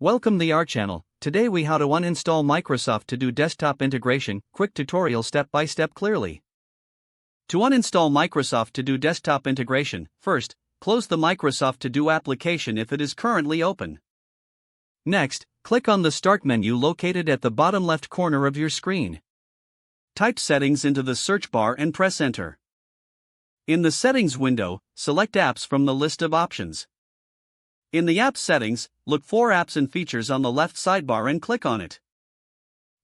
Welcome to our channel. Today we how to uninstall Microsoft To Do desktop integration, quick tutorial step by step clearly. To uninstall Microsoft To Do desktop integration, first, close the Microsoft To Do application if it is currently open. Next, click on the Start menu located at the bottom left corner of your screen. Type Settings into the search bar and press Enter. In the Settings window, select Apps from the list of options. In the App settings, look for Apps and Features on the left sidebar and click on it.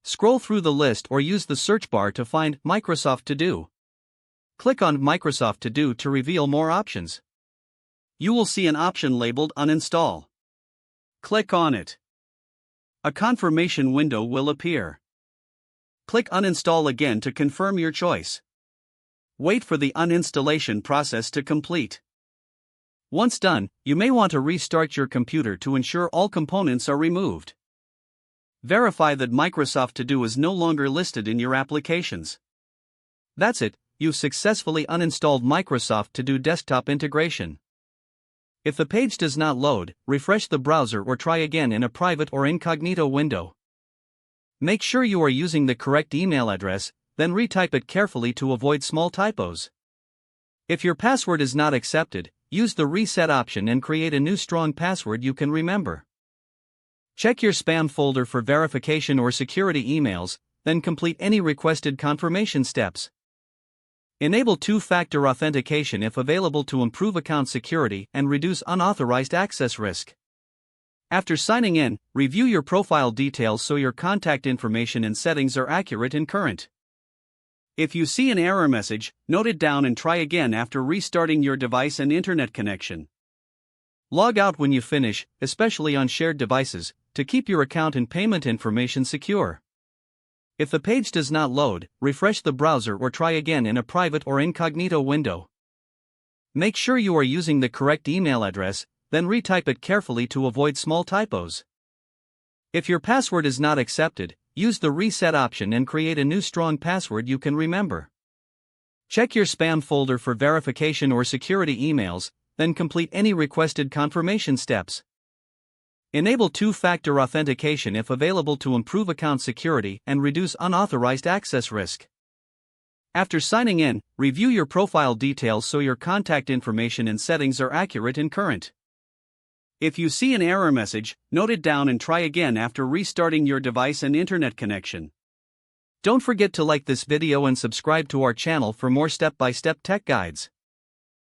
Scroll through the list or use the search bar to find Microsoft To Do. Click on Microsoft To Do to reveal more options. You will see an option labeled Uninstall. Click on it. A confirmation window will appear. Click Uninstall again to confirm your choice. Wait for the uninstallation process to complete. Once done, you may want to restart your computer to ensure all components are removed. Verify that Microsoft To Do is no longer listed in your applications. That's it, you've successfully uninstalled Microsoft To Do desktop integration. If the page does not load, refresh the browser or try again in a private or incognito window. Make sure you are using the correct email address, then retype it carefully to avoid small typos. If your password is not accepted, use the reset option and create a new strong password you can remember. Check your spam folder for verification or security emails, then complete any requested confirmation steps. Enable two-factor authentication if available to improve account security and reduce unauthorized access risk. After signing in, review your profile details so your contact information and settings are accurate and current. If you see an error message, note it down and try again after restarting your device and internet connection. Log out when you finish, especially on shared devices, to keep your account and payment information secure. If the page does not load, refresh the browser or try again in a private or incognito window. Make sure you are using the correct email address, then retype it carefully to avoid small typos. If your password is not accepted, use the reset option and create a new strong password you can remember. Check your spam folder for verification or security emails, then complete any requested confirmation steps. Enable two-factor authentication if available to improve account security and reduce unauthorized access risk. After signing in, review your profile details so your contact information and settings are accurate and current. If you see an error message, note it down and try again after restarting your device and internet connection. Don't forget to like this video and subscribe to our channel for more step-by-step tech guides.